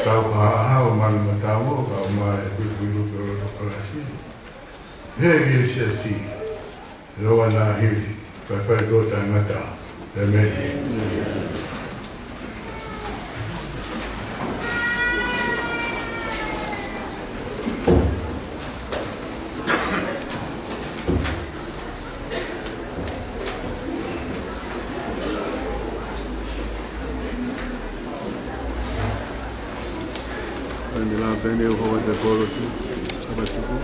[SPEAKER 1] tau ha man matamo ka mai bilu ko kalasi he gi si lo na hi pa pa go ta mata de me
[SPEAKER 2] Tenho আমাদের বড় সবাইটুকু